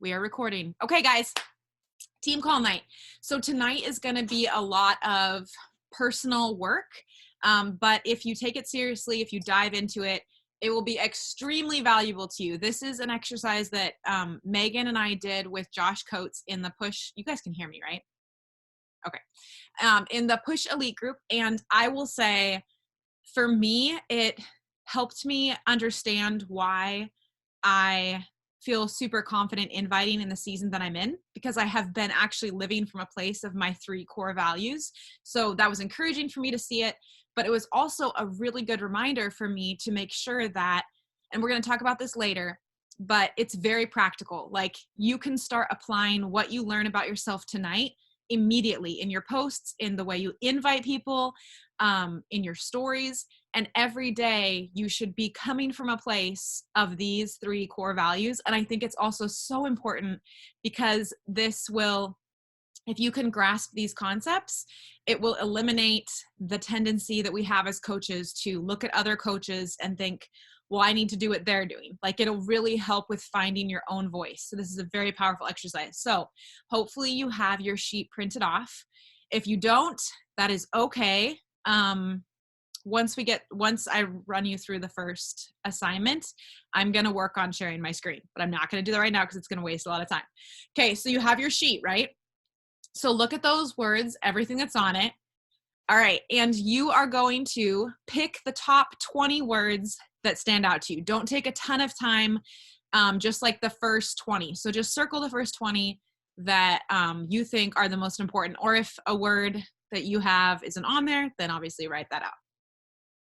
We are recording. Okay, guys, team call night. So tonight is going to be a lot of personal work, but if you take it seriously, if you dive into it, it will be extremely valuable to you. This is an exercise that Megan and I did with Josh Coates in the Push. You guys can hear me, right? Okay. In the Push Elite group. And I will say, for me, it helped me understand why I feel super confident inviting in the season that I'm in, because I have been actually living from a place of my 3 core values. So that was encouraging for me to see it, but it was also a really good reminder for me to make sure that, and we're going to talk about this later, but it's very practical. Like, you can start applying what you learn about yourself tonight immediately in your posts, in the way you invite people, in your stories. And every day you should be coming from a place of these 3 core values. And I think it's also so important because this will, if you can grasp these concepts, it will eliminate the tendency that we have as coaches to look at other coaches and think, well, I need to do what they're doing. Like, it'll really help with finding your own voice. So this is a very powerful exercise. So hopefully you have your sheet printed off. If you don't, that is okay. Once I run you through the first assignment, I'm going to work on sharing my screen, but I'm not going to do that right now because it's going to waste a lot of time. Okay. So you have your sheet, right? So look at those words, everything that's on it. All right. And you are going to pick the top 20 words that stand out to you. Don't take a ton of time, just like the first 20. So just circle the first 20 that you think are the most important. Or if a word that you have isn't on there, then obviously write that out.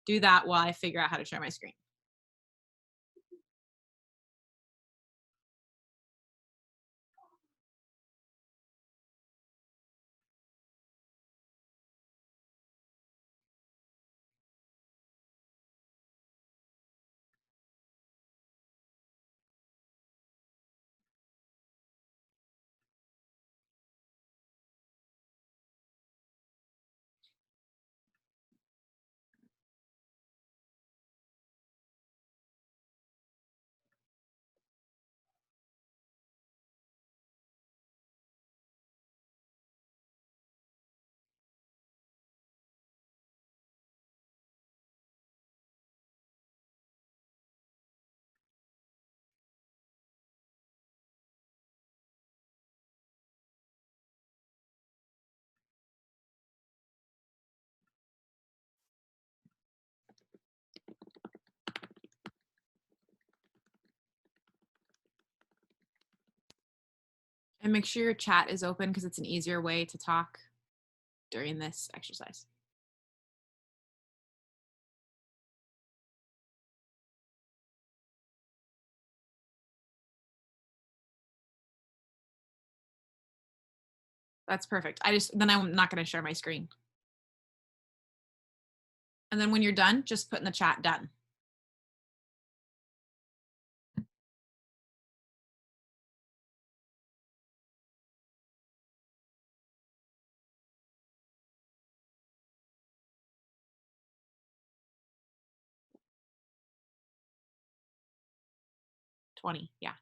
Do that while I figure out how to share my screen. And make sure your chat is open because it's an easier way to talk during this exercise. That's perfect. Then I'm not going to share my screen. And then when you're done, just put in the chat, done. $20, yeah.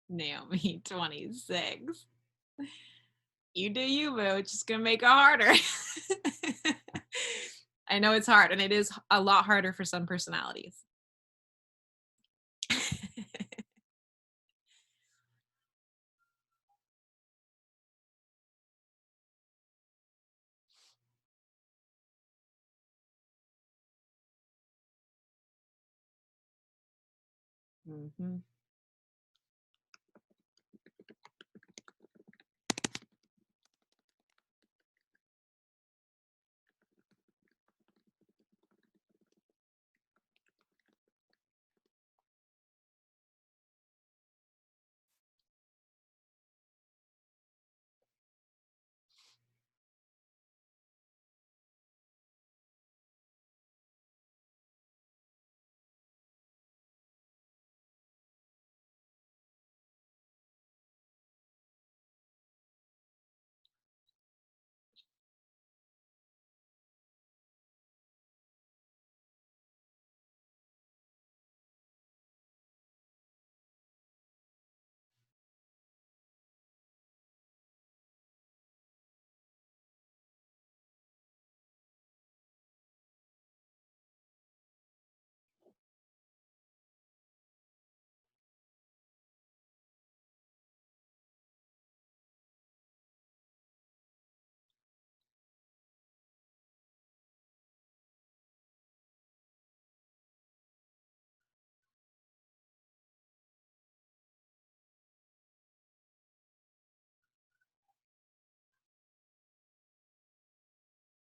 Naomi, 26. You do you, boo. It's just gonna make it harder. I know it's hard, and it is a lot harder for some personalities. Mhm.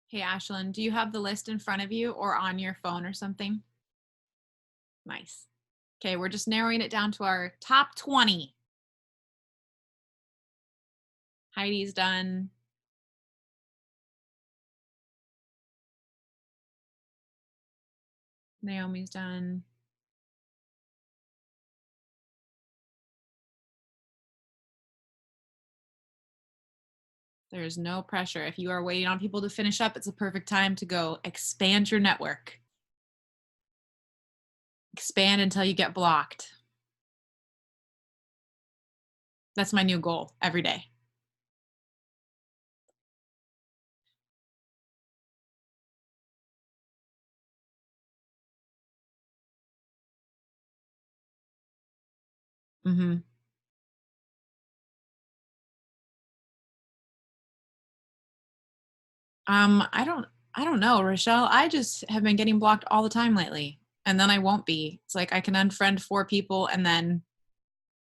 Hey, Ashlyn, do you have the list in front of you or on your phone or something? Nice. Okay, we're just narrowing it down to our top 20. Heidi's done. Naomi's done. There's no pressure. If you are waiting on people to finish up, it's a perfect time to go expand your network. Expand until you get blocked. That's my new goal every day. Mm-hmm. I don't know, Rochelle. I just have been getting blocked all the time lately. And then I won't be. It's like I can unfriend 4 people and then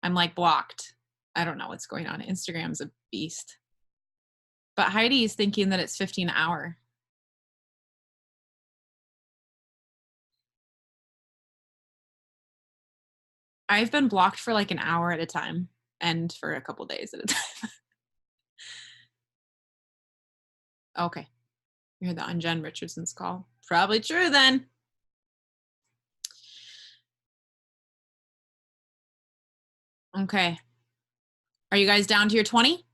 I'm like blocked. I don't know what's going on. Instagram's a beast. But Heidi is thinking that it's 15 an hour. I've been blocked for like an hour at a time and for a couple days at a time. Okay. You heard that on Jen Richardson's call. Probably true then. Okay. Are you guys down to your 20?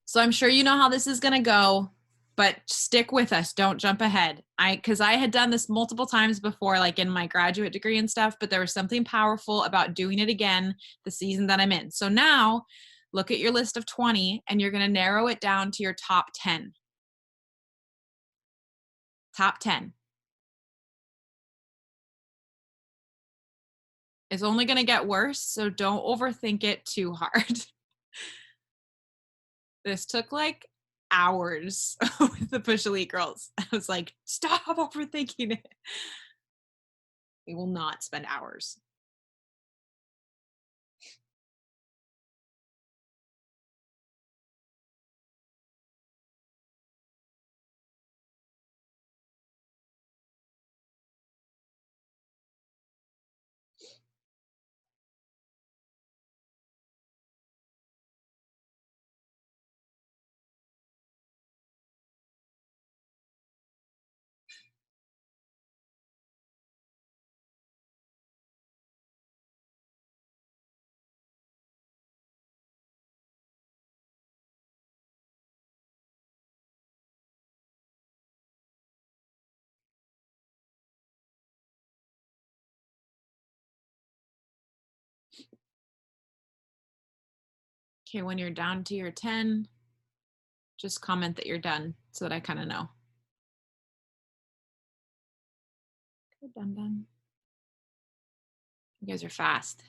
So I'm sure you know how this is going to go, but stick with us. Don't jump ahead. Because I had done this multiple times before, like in my graduate degree and stuff, but there was something powerful about doing it again the season that I'm in. So now look at your list of 20 and you're going to narrow it down to your top 10. Top 10. It's only going to get worse, so don't overthink it too hard. This took like hours with the Push Elite girls. I was like, stop overthinking it. We will not spend hours. Okay, when you're down to your 10, just comment that you're done so that I kind of know. Okay, done. You guys are fast.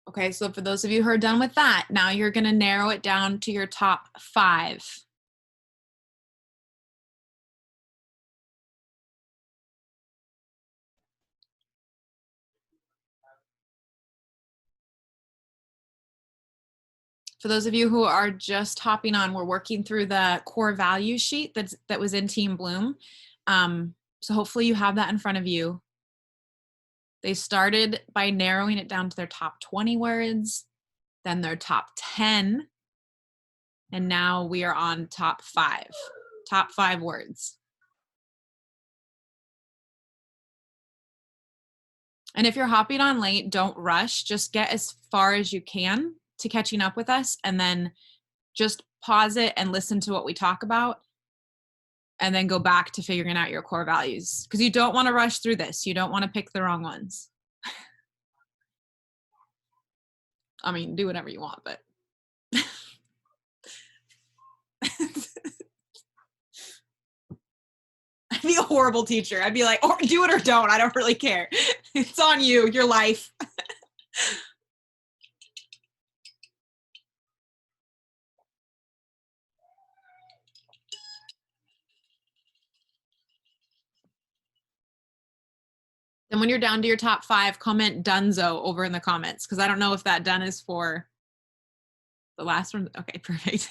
Okay, so for those of you who are done with that, now you're going to narrow it down to your top 5. For those of you who are just hopping on, we're working through the core value sheet that was in Team Bloom. So hopefully you have that in front of you. They started by narrowing it down to their top 20 words, then their top 10, and now we are on top 5 words. And if you're hopping on late, don't rush. Just get as far as you can to catching up with us, and then just pause it and listen to what we talk about, and then go back to figuring out your core values, because you don't want to rush through this. You don't want to pick the wrong ones. I mean, do whatever you want, but I'd be a horrible teacher. I'd be like, oh, do it or don't. I don't really care. It's on you, your life. And when you're down to your top 5, comment Dunzo over in the comments, because I don't know if that done is for the last one. Okay, perfect.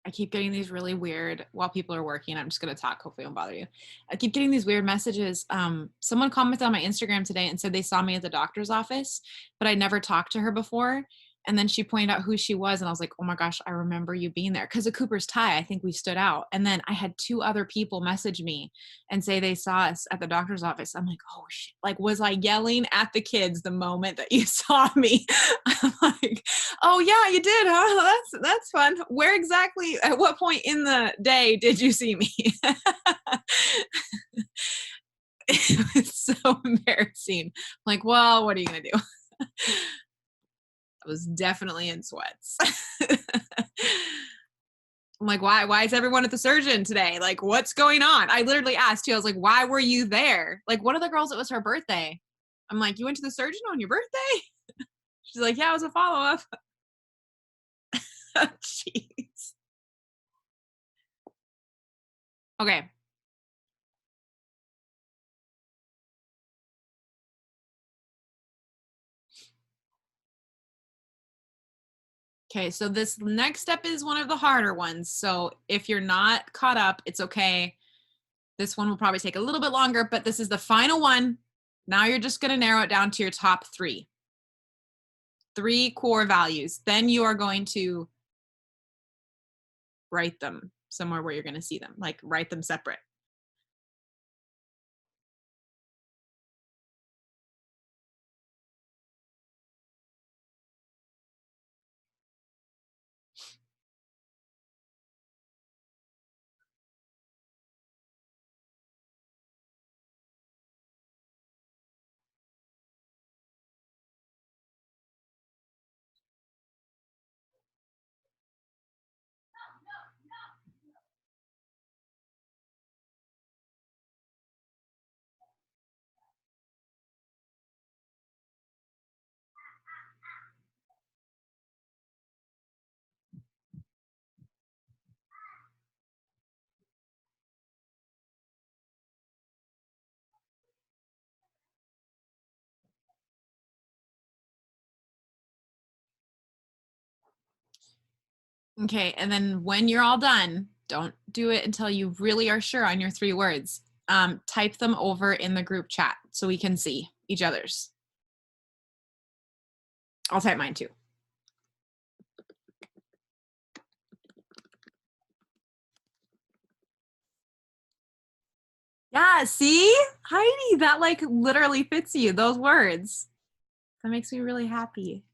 I keep getting these really weird, while people are working, I'm just going to talk, hopefully I won't bother you. I keep getting these weird messages. Someone commented on my Instagram today and said they saw me at the doctor's office, but I never talked to her before. And then she pointed out who she was, and I was like, oh my gosh, I remember you being there. Because of Cooper's tie, I think we stood out. And then I had 2 other people message me and say they saw us at the doctor's office. I'm like, oh shit. Like, was I yelling at the kids the moment that you saw me? I'm like, oh yeah, you did, huh? That's fun. Where exactly, at what point in the day did you see me? It was so embarrassing. Like, well, what are you gonna do? I was definitely in sweats. I'm like, why is everyone at the surgeon today? Like, what's going on? I literally asked you, I was like, why were you there? Like, one of the girls, it was her birthday. I'm like, you went to the surgeon on your birthday? She's like, yeah, it was a follow-up. Jeez. Okay. Okay, so this next step is one of the harder ones. So if you're not caught up, it's okay. This one will probably take a little bit longer, but this is the final one. Now you're just going to narrow it down to your top 3. 3 core values. Then you are going to write them somewhere where you're going to see them, like write them separate. Okay. And then when you're all done, don't do it until you really are sure on your 3 words. Type them over in the group chat so we can see each other's. I'll type mine too. Yeah, see? Heidi, that like literally fits you, those words. That makes me really happy.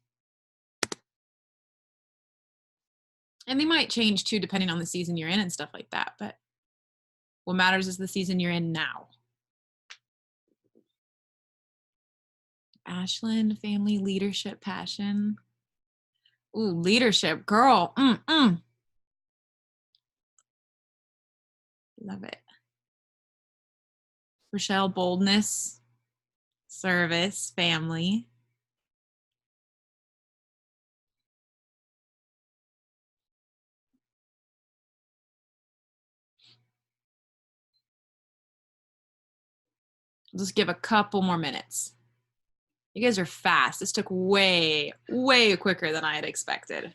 And they might change too, depending on the season you're in and stuff like that. But what matters is the season you're in now. Ashland, family, leadership, passion. Ooh, leadership, girl. Love it. Rochelle, boldness, service, family. Just give a couple more minutes. You guys are fast. This took way, way quicker than I had expected.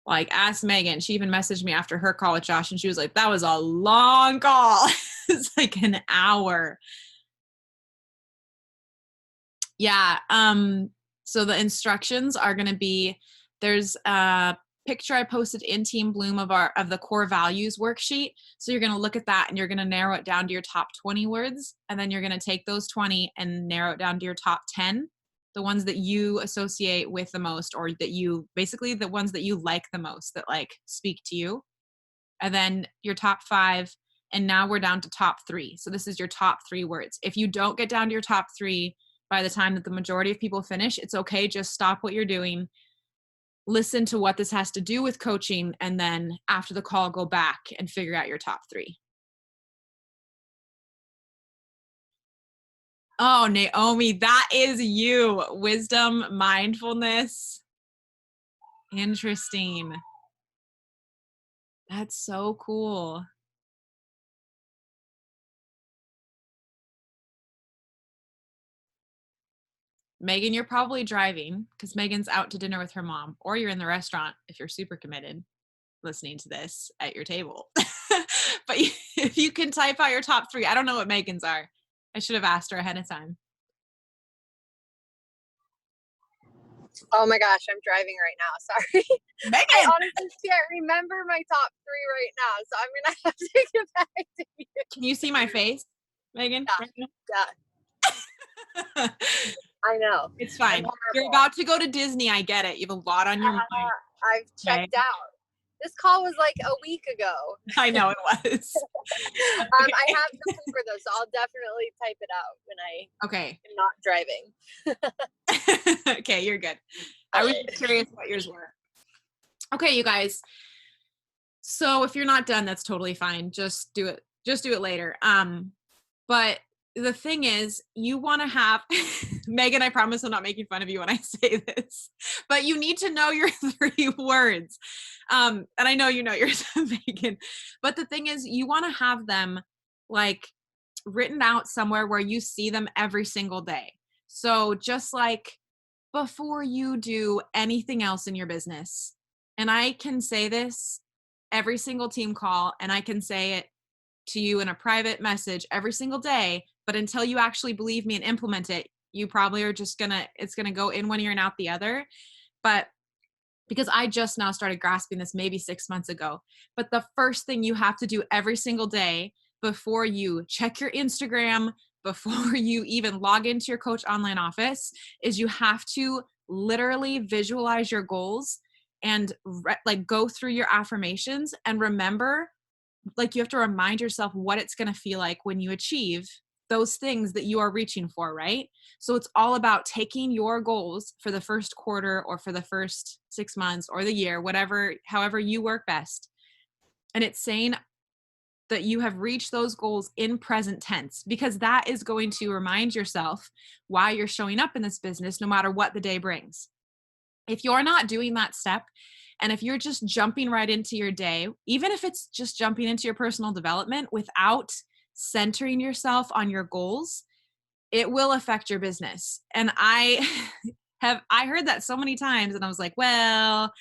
Like, ask Megan. She even messaged me after her call with Josh, and she was like, that was a long call. It's like an hour. Yeah. So the instructions are going to be, there's a picture I posted in Team Bloom of the core values worksheet. So you're going to look at that and you're going to narrow it down to your top 20 words. And then you're going to take those 20 and narrow it down to your top 10, the ones that you associate with the most, or that you basically the ones that you like the most, that like speak to you. And then your top 5. And now we're down to top 3. So this is your top 3 words. If you don't get down to your top 3 by the time that the majority of people finish, it's okay. Just stop what you're doing. Listen to what this has to do with coaching. And then after the call, go back and figure out your top 3. Oh, Naomi, that is you. Wisdom, mindfulness. Interesting. That's so cool. Megan, you're probably driving because Megan's out to dinner with her mom, or you're in the restaurant if you're super committed listening to this at your table. But if you can type out your top 3, I don't know what Megan's are. I should have asked her ahead of time. Oh my gosh, I'm driving right now. Sorry. Megan! I honestly can't remember my top 3 right now, so I'm going to have to get back to you. Can you see my face, Megan? Yeah. I know. It's fine. You're about to go to Disney. I get it. You have a lot on your mind. I've checked out. This call was like a week ago. I know it was. Okay. I have the paper though, so I'll definitely type it out when I am not driving. Okay, you're good. I was curious what yours were. Okay, you guys. So if you're not done, that's totally fine. Just do it. Just do it later. But the thing is, you want to have Megan, I promise I'm not making fun of you when I say this, but you need to know your 3 words. And I know you know yours, Megan. But the thing is, you want to have them like written out somewhere where you see them every single day. So just like before you do anything else in your business, and I can say this every single team call, and I can say it to you in a private message every single day, but until you actually believe me and implement it, you probably are just it's gonna go in one ear and out the other. But because I just now started grasping this maybe 6 months ago, but the first thing you have to do every single day before you check your Instagram, before you even log into your coach online office, is you have to literally visualize your goals and like go through your affirmations and remember, like you have to remind yourself what it's going to feel like when you achieve those things that you are reaching for, right? So it's all about taking your goals for the first quarter or for the first 6 months or the year, whatever, however you work best. And it's saying that you have reached those goals in present tense, because that is going to remind yourself why you're showing up in this business, no matter what the day brings. If you're not doing that step, and if you're just jumping right into your day, even if it's just jumping into your personal development without centering yourself on your goals, it will affect your business. And I heard that so many times, and I was like, well,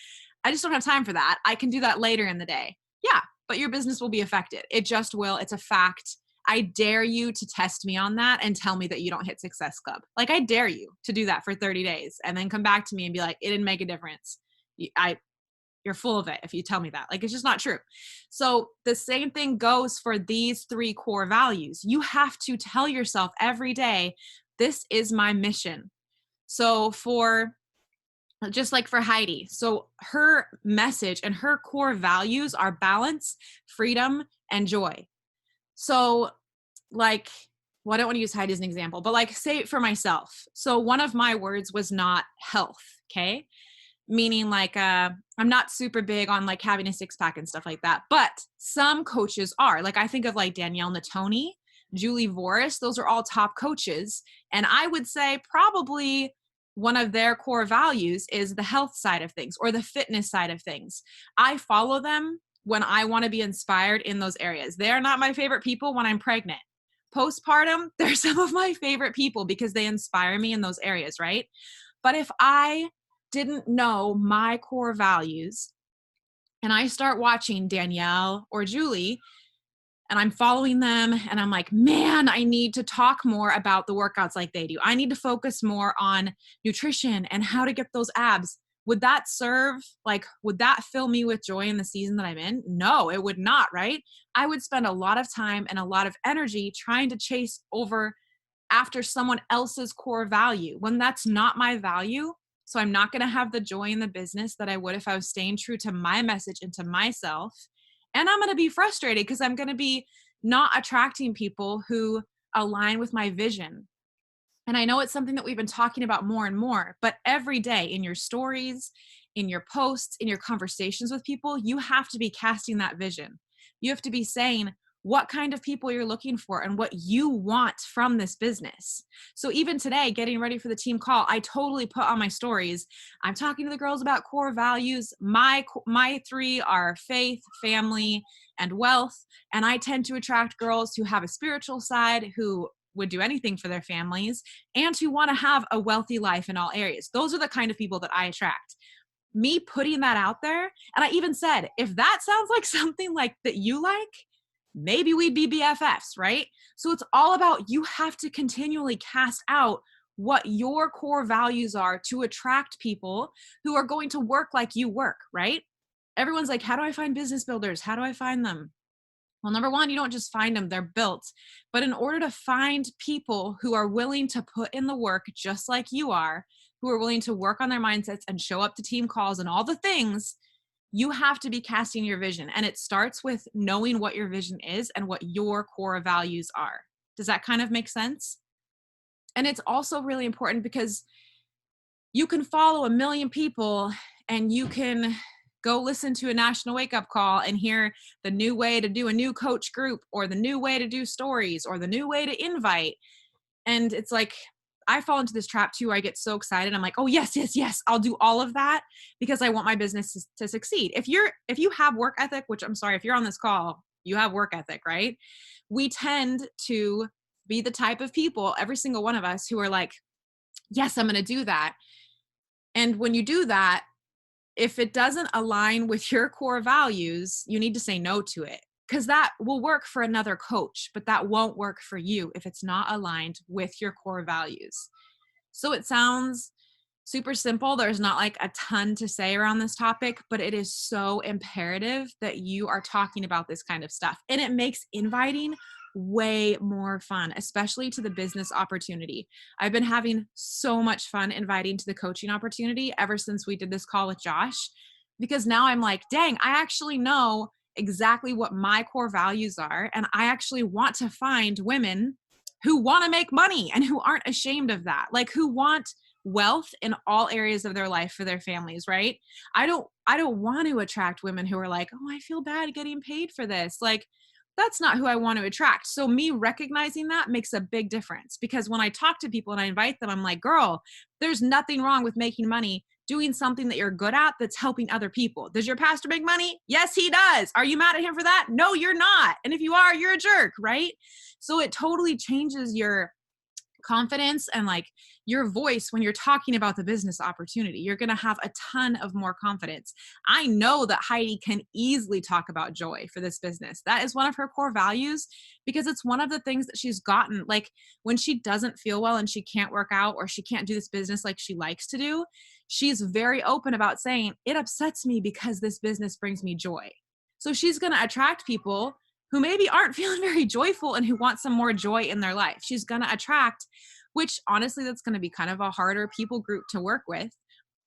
I just don't have time for that. I can do that later in the day. Yeah, but your business will be affected. It just will. It's a fact. I dare you to test me on that and tell me that you don't hit Success Club. Like, I dare you to do that for 30 days and then come back to me and be like, it didn't make a difference. You're full of it if you tell me that. Like, it's just not true. So the same thing goes for these 3 core values. You have to tell yourself every day, this is my mission. So just like for Heidi, so her message and her core values are balance, freedom, and joy. So like, well, I don't want to use Heidi as an example, but like, say for myself. So one of my words was not health. Okay. Meaning like, I'm not super big on like having a 6-pack and stuff like that, but some coaches are. Like, I think of like Danielle Natoni, Julie Voris, those are all top coaches. And I would say probably one of their core values is the health side of things or the fitness side of things. I follow them when I want to be inspired in those areas. They're not my favorite people when I'm pregnant. Postpartum, they're some of my favorite people because they inspire me in those areas, right? But if I didn't know my core values and I start watching Danielle or Julie and I'm following them and I'm like, man, I need to talk more about the workouts like they do. I need to focus more on nutrition and how to get those abs. Would that would that fill me with joy in the season that I'm in? No, it would not, right? I would spend a lot of time and a lot of energy trying to chase after someone else's core value when that's not my value. So I'm not going to have the joy in the business that I would if I was staying true to my message and to myself. And I'm going to be frustrated because I'm going to be not attracting people who align with my vision. And I know it's something that we've been talking about more and more, but every day in your stories, in your posts, in your conversations with people, you have to be casting that vision. You have to be saying what kind of people you're looking for and what you want from this business. So even today, getting ready for the team call, I totally put on my stories, I'm talking to the girls about core values. My 3 are faith, family, and wealth. And I tend to attract girls who have a spiritual side, who would do anything for their families, and who want to have a wealthy life in all areas. Those are the kind of people that I attract. Me putting that out there, and I even said, if that sounds like something like that you like, maybe we'd be BFFs, right? So it's all about, you have to continually cast out what your core values are to attract people who are going to work like you work, right? Everyone's like, how do I find business builders? How do I find them? Well, number one, you don't just find them, they're built. But in order to find people who are willing to put in the work just like you are, who are willing to work on their mindsets and show up to team calls and all the things, you have to be casting your vision. And it starts with knowing what your vision is and what your core values are. Does that kind of make sense? And it's also really important because you can follow 1 million people and you can go listen to a national wake up call and hear the new way to do a new coach group or the new way to do stories or the new way to invite. And it's like, I fall into this trap too. I get so excited. I'm like, oh yes, yes, yes. I'll do all of that because I want my business to succeed. If you have work ethic, which I'm sorry, if you're on this call, you have work ethic, right? We tend to be the type of people, every single one of us, who are like, yes, I'm going to do that. And when you do that, if it doesn't align with your core values, you need to say no to it, because that will work for another coach, but that won't work for you if it's not aligned with your core values. So it sounds super simple. There's not like a ton to say around this topic, but it is so imperative that you are talking about this kind of stuff. And it makes inviting way more fun, especially to the business opportunity. I've been having so much fun inviting to the coaching opportunity ever since we did this call with Josh, because now I'm like, dang, I actually know exactly what my core values are. And I actually want to find women who want to make money and who aren't ashamed of that, like who want wealth in all areas of their life for their families, right? I don't want to attract women who are like, oh, I feel bad getting paid for this. Like, that's not who I want to attract. So me recognizing that makes a big difference, because when I talk to people and I invite them, I'm like, girl, there's nothing wrong with making money doing something that you're good at that's helping other people. Does your pastor make money? Yes, he does. Are you mad at him for that? No, you're not. And if you are, you're a jerk, right? So it totally changes your confidence and like your voice when you're talking about the business opportunity. You're going to have a ton of more confidence. I know that Heidi can easily talk about joy for this business. That is one of her core values because it's one of the things that she's gotten. Like when she doesn't feel well and she can't work out or she can't do this business like she likes to do, she's very open about saying, it upsets me because this business brings me joy. So she's going to attract people who maybe aren't feeling very joyful and who want some more joy in their life. She's going to attract, which honestly, that's going to be kind of a harder people group to work with.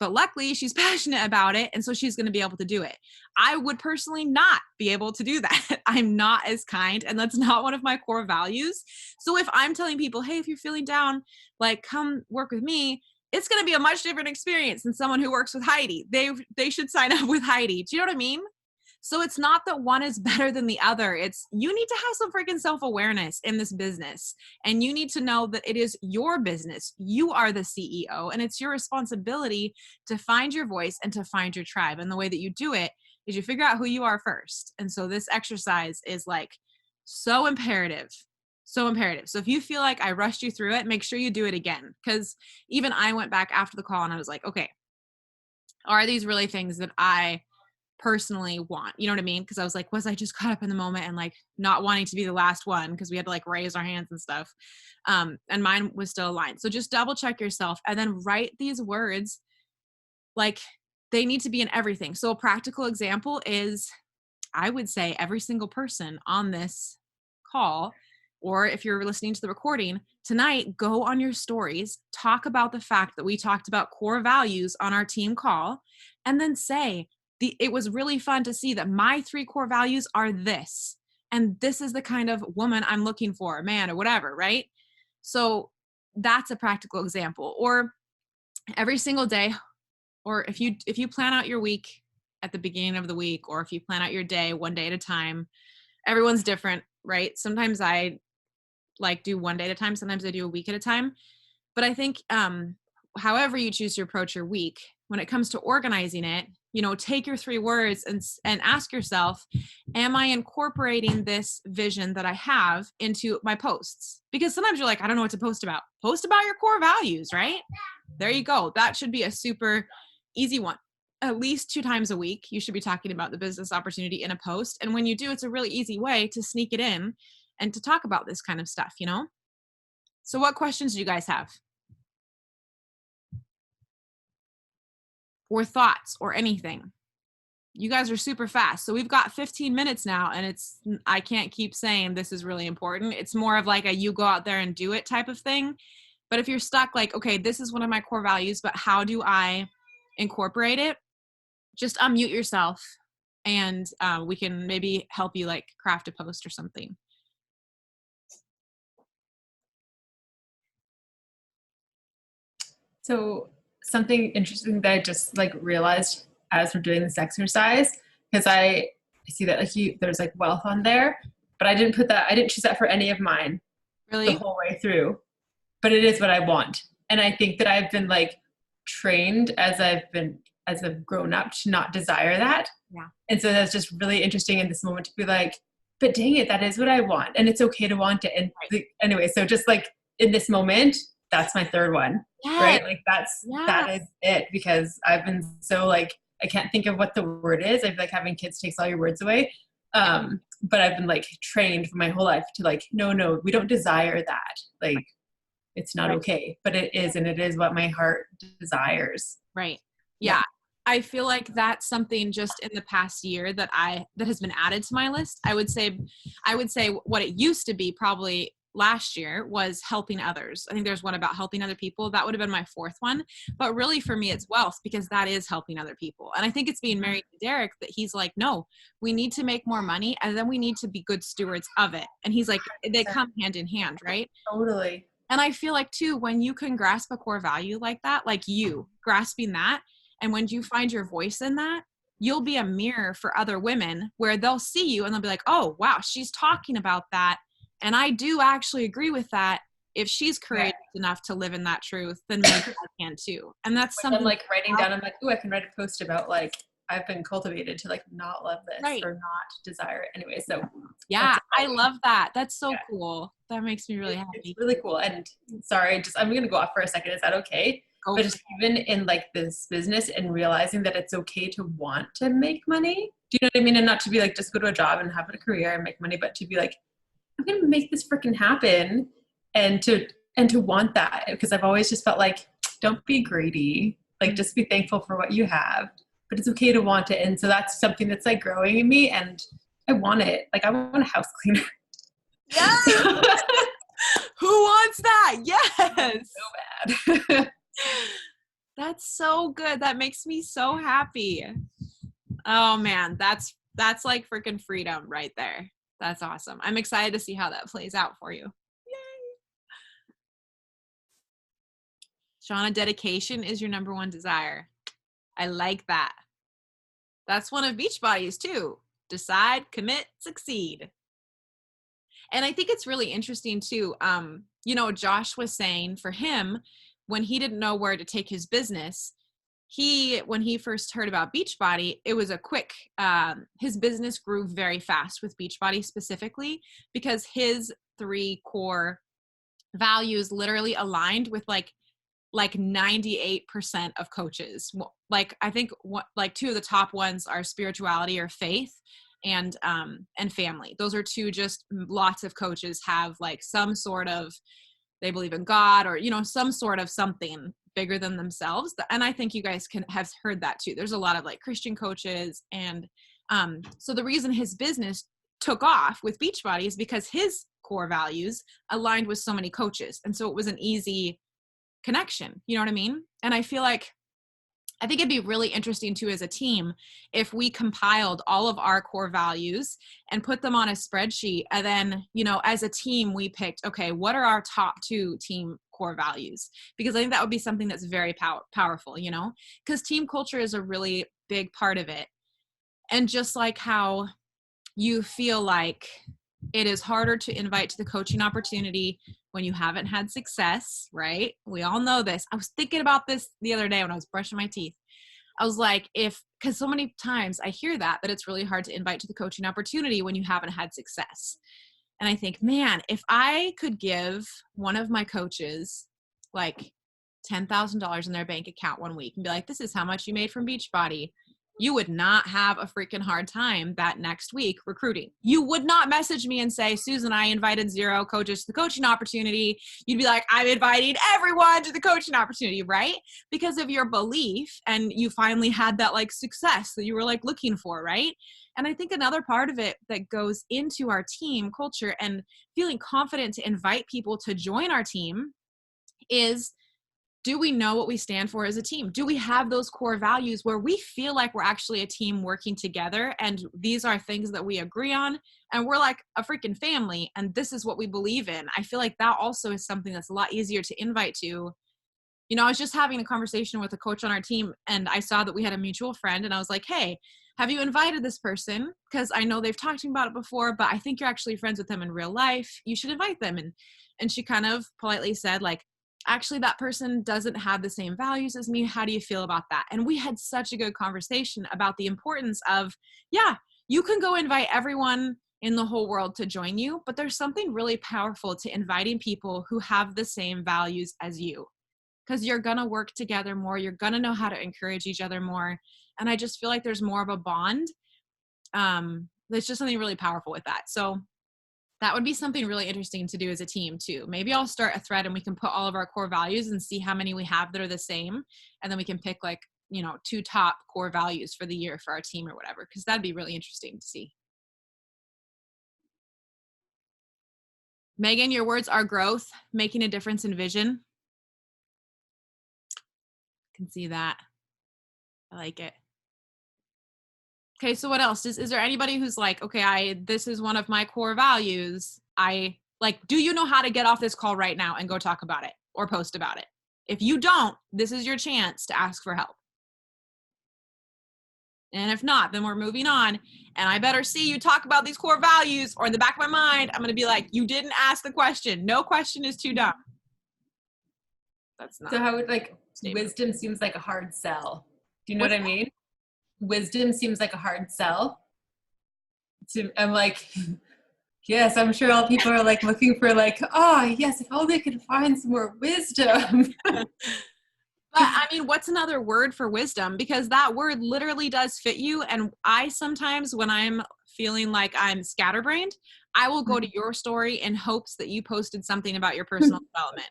But luckily, she's passionate about it, and so she's going to be able to do it. I would personally not be able to do that. I'm not as kind, and that's not one of my core values. So if I'm telling people, hey, if you're feeling down, like come work with me, it's going to be a much different experience than someone who works with Heidi. They should sign up with Heidi. Do you know what I mean? So it's not that one is better than the other. It's you need to have some freaking self-awareness in this business. And you need to know that it is your business. You are the CEO, and it's your responsibility to find your voice and to find your tribe. And the way that you do it is you figure out who you are first. And so this exercise is like so imperative. So imperative. So if you feel like I rushed you through it, make sure you do it again. Because even I went back after the call and I was like, okay, are these really things that I personally want? You know what I mean? Because I was like, was I just caught up in the moment and like not wanting to be the last one because we had to like raise our hands and stuff. And mine was still aligned. So just double check yourself and then write these words. Like they need to be in everything. So a practical example is, I would say every single person on this call, or if you're listening to the recording tonight, go on your stories, talk about the fact that we talked about core values on our team call, and then say, it was really fun to see that my 3 core values are this, and this is the kind of woman I'm looking for, man, or whatever, right? So that's a practical example. Or every single day, or if you plan out your week at the beginning of the week, or if you plan out your day one day at a time, everyone's different, right? Sometimes I like do one day at a time. Sometimes I do a week at a time. But I think however you choose to approach your week, when it comes to organizing it, take your 3 words and ask yourself, am I incorporating this vision that I have into my posts? Because sometimes you're like, I don't know what to post about. Post about your core values, right? There you go. That should be a super easy one. At least 2 times a week, you should be talking about the business opportunity in a post. And when you do, it's a really easy way to sneak it in and to talk about this kind of stuff, So what questions do you guys have? Or thoughts or anything? You guys are super fast. So we've got 15 minutes now, and I can't keep saying this is really important. It's more of like a you go out there and do it type of thing. But if you're stuck like, okay, this is one of my core values, but how do I incorporate it? Just unmute yourself and we can maybe help you like craft a post or something. So something interesting that I just like realized as we're doing this exercise, because I see that like there's like wealth on there, but I didn't choose that for any of mine really the whole way through, but it is what I want. And I think that I've been like trained as I've grown up to not desire that. Yeah. And so that's just really interesting in this moment to be like, but dang it, that is what I want. And it's okay to want it. And anyway, so just like in this moment, that's my 3rd one. Yes. Right? Like that is it, because I've been so like, I can't think of what the word is. I feel like having kids takes all your words away. But I've been like trained for my whole life to like, no, we don't desire that. Like it's not okay, but it is. And it is what my heart desires. Right. Yeah. I feel like that's something just in the past year that has been added to my list. I would say what it used to be probably last year was helping others. I think there's one about helping other people. That would have been my 4th one. But really for me, it's wealth, because that is helping other people. And I think it's being married to Derek that he's like, no, we need to make more money, and then we need to be good stewards of it. And he's like, they come hand in hand, right? Totally. And I feel like too, when you can grasp a core value like that, like you grasping that, and when you find your voice in that, you'll be a mirror for other women where they'll see you and they'll be like, oh, wow, she's talking about that. And I do actually agree with that. If she's courageous enough to live in that truth, then maybe I can too. And that's something I'm like writing down, I'm like, oh, I can write a post about like I've been cultivated to like not love this right. or not desire it anyway. So yeah, I love that. That's so cool. That makes me really happy. It's really cool. And sorry, I'm going to go off for a second. Is that okay? But just even in like this business and realizing that it's okay to want to make money. Do you know what I mean? And not to be like, just go to a job and have a career and make money, but to be like, I'm going to make this freaking happen. And to want that, because I've always just felt like, don't be greedy. Like, just be thankful for what you have, but it's okay to want it. And so that's something that's like growing in me, and I want it. Like, I want a house cleaner. Yes. Who wants that? Yes. So bad. That's so good. That makes me so happy. Oh man, that's like freaking freedom right there. That's awesome. I'm excited to see how that plays out for you. Yay. Shauna, dedication is your number one desire. I like that. That's one of Beachbody's too. Decide, commit, succeed. And I think it's really interesting too. You know, Josh was saying for him, when he didn't know where to take his business, when he first heard about Beachbody, it was a quick, his business grew very fast with Beachbody specifically because his 3 core values literally aligned with like 98% of coaches. Like, I think like 2 of the top ones are spirituality or faith and family. Those are 2, just lots of coaches have like some sort of, they believe in God or, you know, some sort of something bigger than themselves. And I think you guys have heard that too. There's a lot of like Christian coaches. And so the reason his business took off with Beachbody is because his core values aligned with so many coaches. And so it was an easy connection. You know what I mean? And I think it'd be really interesting too as a team if we compiled all of our core values and put them on a spreadsheet. And then, you know, as a team, we picked, okay, what are our top 2 team core values? Because I think that would be something that's very powerful, you know, because team culture is a really big part of it. And just like how you feel like it is harder to invite to the coaching opportunity when you haven't had success, right? We all know this. I was thinking about this the other day when I was brushing my teeth. I was like, because so many times I hear that it's really hard to invite to the coaching opportunity when you haven't had success. And I think, man, if I could give one of my coaches like $10,000 in their bank account one week and be like, this is how much you made from Beachbody, you would not have a freaking hard time that next week recruiting. You would not message me and say, Susan, I invited 0 coaches to the coaching opportunity. You'd be like, I'm inviting everyone to the coaching opportunity, right? Because of your belief, and you finally had that like success that you were like looking for, right? And I think another part of it that goes into our team culture and feeling confident to invite people to join our team is, do we know what we stand for as a team? Do we have those core values where we feel like we're actually a team working together and these are things that we agree on and we're like a freaking family and this is what we believe in? I feel like that also is something that's a lot easier to invite to. You know, I was just having a conversation with a coach on our team and I saw that we had a mutual friend and I was like, hey, have you invited this person? Because I know they've talked to me about it before, but I think you're actually friends with them in real life. You should invite them. And she kind of politely said like, actually that person doesn't have the same values as me. How do you feel about that? And we had such a good conversation about the importance of, yeah, you can go invite everyone in the whole world to join you, but there's something really powerful to inviting people who have the same values as you, because you're going to work together more. You're going to know how to encourage each other more. And I just feel like there's more of a bond. There's just something really powerful with that. So that would be something really interesting to do as a team too. Maybe I'll start a thread and we can put all of our core values and see how many we have that are the same. And then we can pick like, you know, 2 top core values for the year for our team or whatever, because that'd be really interesting to see. Megan, your words are growth, making a difference in vision. I can see that. I like it. Okay, so what else? Is there anybody who's like, okay, this is one of my core values. Do you know how to get off this call right now and go talk about it or post about it? If you don't, this is your chance to ask for help. And if not, then we're moving on. And I better see you talk about these core values, or in the back of my mind, I'm going to be like, you didn't ask the question. No question is too dumb. That's not. So how would wisdom seems like a hard sell. Do you know what I mean? wisdom seems like a hard sell. I'm like, yes, I'm sure all people are like looking for like, oh yes, if only they could find some more wisdom. But I mean, what's another word for wisdom? Because that word literally does fit you. And I sometimes, when I'm feeling like I'm scatterbrained, I will go to your story in hopes that you posted something about your personal development.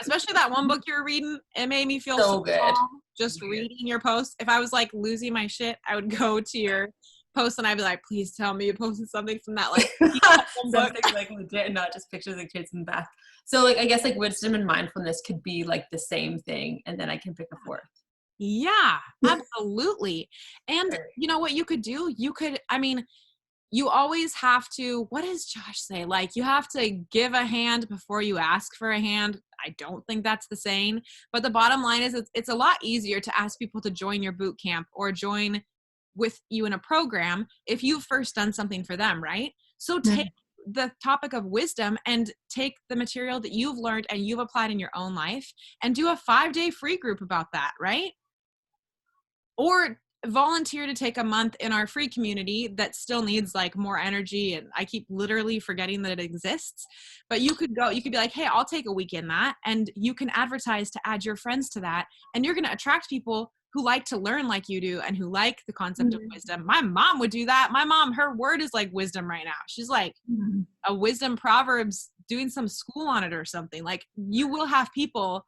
Especially that one book you were reading. It made me feel so good. Small just reading your post. If I was like losing my shit, I would go to your post and I'd be like, please tell me you posted something from that like something like legit and not just pictures of kids in the back. So like I guess like wisdom and mindfulness could be like the same thing, and then I can pick a fourth. Yeah, absolutely. And you know what you could do? You could, I mean, you always have to, what does Josh say? Like you have to give a hand before you ask for a hand. I don't think that's the saying, but the bottom line is it's a lot easier to ask people to join your boot camp or join with you in a program if you've first done something for them, right? So take the topic of wisdom and take the material that you've learned and you've applied in your own life and do a 5-day free group about that, right? Or volunteer to take a month in our free community that still needs like more energy. And I keep literally forgetting that it exists, but you could be like, hey, I'll take a week in that. And you can advertise to add your friends to that. And you're going to attract people who like to learn like you do and who like the concept of wisdom. My mom would do that. My mom, her word is like wisdom right now. She's like a wisdom proverbs doing some school on it or something. Like you will have people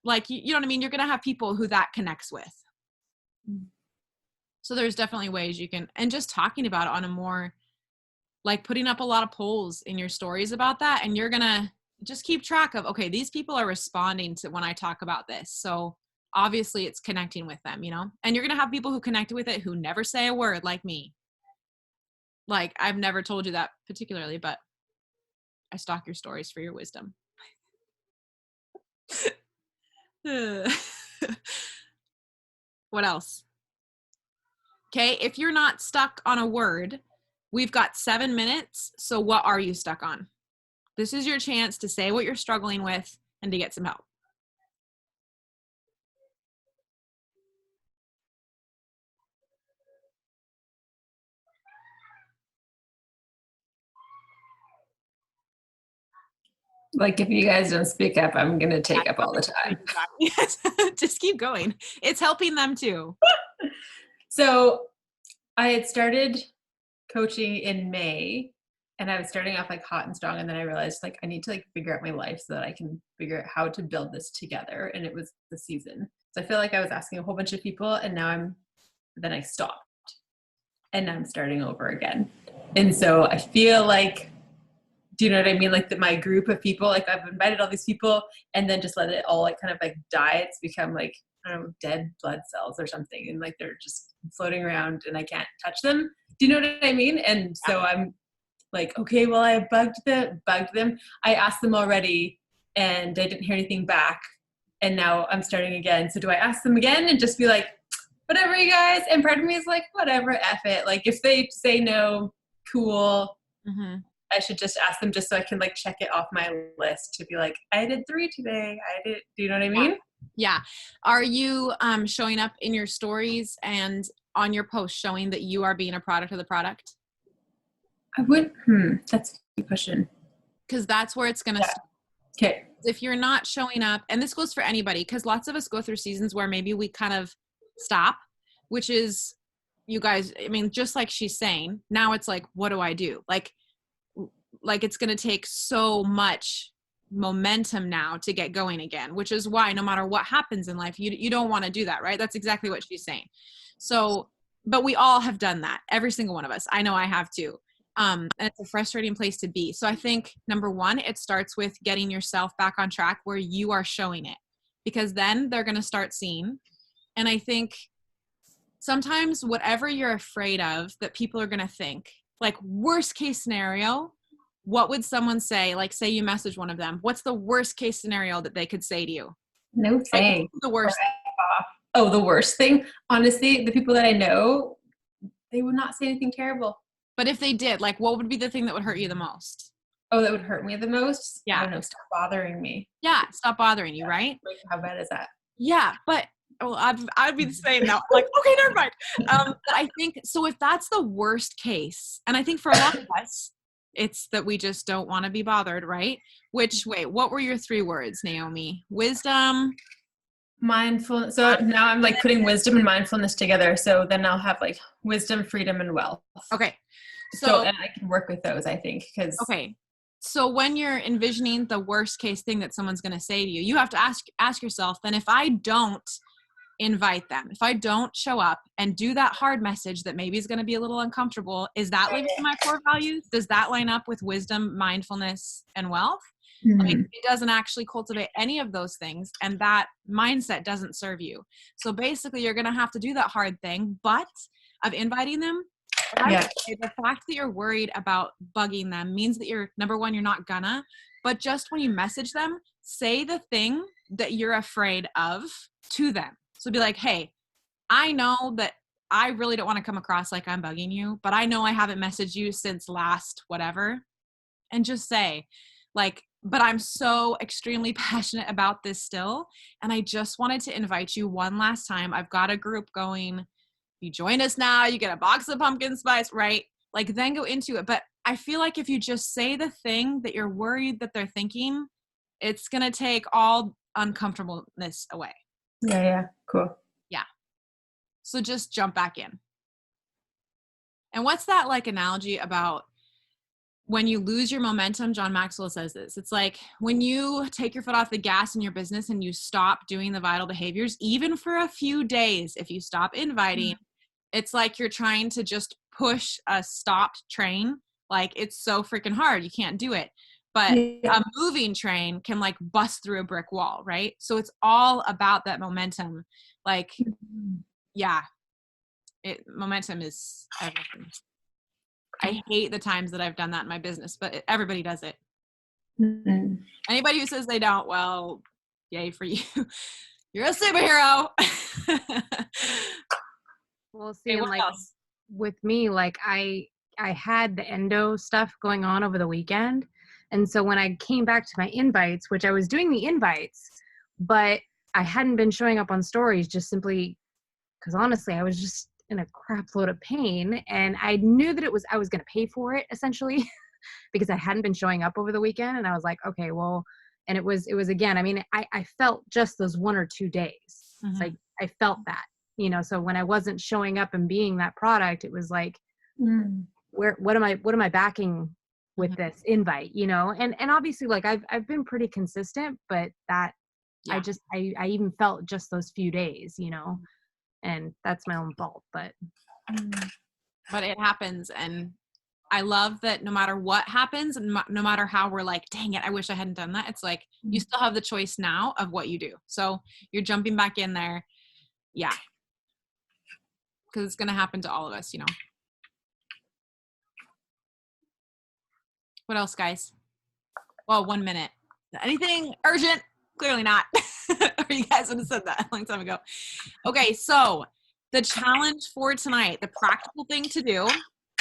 like, you know what I mean? You're going to have people who that connects with. So there's definitely ways you can, and just talking about it on a more, like putting up a lot of polls in your stories about that. And you're going to just keep track of, okay, these people are responding to when I talk about this. So obviously it's connecting with them, you know, and you're going to have people who connect with it who never say a word like me. Like I've never told you that particularly, but I stalk your stories for your wisdom. What else? Okay, if you're not stuck on a word, we've got 7 minutes. So what are you stuck on? This is your chance to say what you're struggling with and to get some help. Like if you guys don't speak up, I'm going to take up all the time. Just keep going. It's helping them too. So I had started coaching in May and I was starting off like hot and strong. And then I realized like I need to like figure out my life so that I can figure out how to build this together. And it was the season. So I feel like I was asking a whole bunch of people and now then I stopped and now I'm starting over again. And so I feel like, do you know what I mean? Like my group of people, like I've invited all these people and then just let it all like kind of like die. It's become like, I don't know, dead blood cells or something. And like, they're just floating around and I can't touch them. Do you know what I mean? And so I'm like, okay, well, I bugged them. I asked them already and I didn't hear anything back. And now I'm starting again. So do I ask them again and just be like, whatever you guys? And part of me is like, whatever, F it. Like if they say no, cool. Mm-hmm. I should just ask them just so I can like check it off my list to be like, I did 3 today. Do you know what I mean? Yeah. Are you showing up in your stories and on your post showing that you are being a product of the product? I would, that's a good question. Because that's where it's going to start. Okay. If you're not showing up, and this goes for anybody, because lots of us go through seasons where maybe we kind of stop, which is, you guys, I mean, just like she's saying, now it's like, what do I do? Like it's going to take so much momentum now to get going again, which is why no matter what happens in life, you don't want to do that, right? That's exactly what she's saying. So, but we all have done that. Every single one of us. I know I have too. And it's a frustrating place to be. So I think number one, it starts with getting yourself back on track where you are showing it, because then they're going to start seeing. And I think sometimes whatever you're afraid of that people are going to think, like worst case scenario, what would someone say? Like say you message one of them, what's the worst case scenario that they could say to you? No thing. Like, the worst. Oh, the worst thing. Honestly, the people that I know, they would not say anything terrible. But if they did, like what would be the thing that would hurt you the most? Oh, that would hurt me the most? Yeah. I don't know, stop bothering me. Yeah, stop bothering you, right? Like, how bad is that? Yeah, but well, I'd be the same now. Like, okay, never mind. But I think, so if that's the worst case, and I think for a lot of us, it's that we just don't want to be bothered, right? Which, wait, what were your 3 words, Naomi? Wisdom. Mindfulness. So now I'm like putting wisdom and mindfulness together. So then I'll have like wisdom, freedom, and wealth. Okay. So and I can work with those, I think, because. Okay. So when you're envisioning the worst case thing that someone's going to say to you, you have to ask yourself, then if I don't invite them, if I don't show up and do that hard message that maybe is going to be a little uncomfortable, is that living in my core values? Does that line up with wisdom, mindfulness, and wealth? Mm-hmm. Like, it doesn't actually cultivate any of those things, and that mindset doesn't serve you. So basically you're going to have to do that hard thing, but of inviting them, the fact that you're worried about bugging them means that you're, number one, you're not gonna, but just when you message them, say the thing that you're afraid of to them. So be like, hey, I know that I really don't want to come across like I'm bugging you, but I know I haven't messaged you since last whatever. And just say, like, but I'm so extremely passionate about this still, and I just wanted to invite you one last time. I've got a group going. You join us now, you get a box of pumpkin spice, right? Like, then go into it. But I feel like if you just say the thing that you're worried that they're thinking, it's going to take all uncomfortableness away. Yeah. Cool. Yeah. So just jump back in. And what's that like analogy about when you lose your momentum? John Maxwell says this. It's like when you take your foot off the gas in your business and you stop doing the vital behaviors, even for a few days, if you stop inviting, it's like you're trying to just push a stopped train. Like, it's so freaking hard. You can't do it. But a moving train can like bust through a brick wall, right? So it's all about that momentum. Like, momentum is everything. I hate the times that I've done that in my business, but everybody does it. Mm-hmm. Anybody who says they don't, well, yay for you. You're a superhero. Well, see, and like with me, like I had the endo stuff going on over the weekend. And so when I came back to my invites, which I was doing the invites, but I hadn't been showing up on stories just simply because honestly, I was just in a crap load of pain. And I knew that I was going to pay for it essentially because I hadn't been showing up over the weekend. And I was like, okay, well, and it was again, I mean, I felt just those 1 or 2 days. Mm-hmm. Like I felt that. So when I wasn't showing up and being that product, it was like, what am I backing with this invite, and obviously like I've been pretty consistent, but that I even felt just those few days, and that's my own fault, but it happens. And I love that no matter what happens, and no matter how we're like, dang it, I wish I hadn't done that. It's like, you still have the choice now of what you do. So you're jumping back in there. Yeah. Because it's going to happen to all of us, What else, guys? Well, 1 minute. Anything urgent? Clearly not. Or you guys would have said that a long time ago. Okay, so the challenge for tonight, the practical thing to do.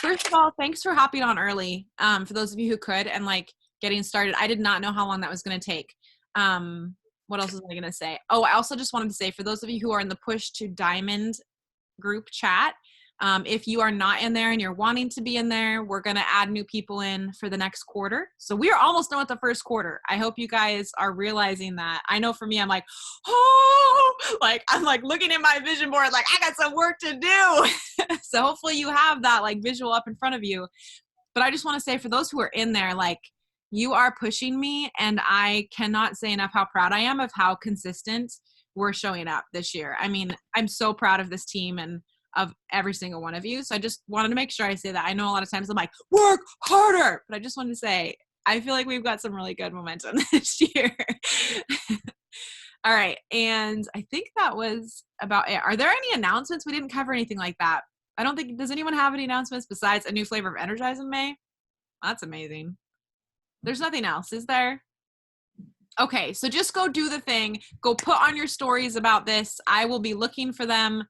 First of all, thanks for hopping on early. For those of you who could, and like getting started. I did not know how long that was going to take. What else was I going to say? Oh, I also just wanted to say, for those of you who are in the Push to Diamond group chat, if you are not in there and you're wanting to be in there, we're going to add new people in for the next quarter. So we are almost done with the first quarter. I hope you guys are realizing that. I know for me, I'm like, like I'm like looking at my vision board, like I got some work to do. So hopefully you have that like visual up in front of you. But I just want to say, for those who are in there, like, you are pushing me, and I cannot say enough how proud I am of how consistent we're showing up this year. I mean, I'm so proud of this team and of every single one of you. So I just wanted to make sure I say that. I know a lot of times I'm like, work harder, but I just wanted to say, I feel like we've got some really good momentum this year. All right. And I think that was about it. Are there any announcements? We didn't cover anything like that. I don't think, does anyone have any announcements besides a new flavor of Energize in May? That's amazing. There's nothing else, is there? Okay, so just go do the thing. Go put on your stories about this. I will be looking for them.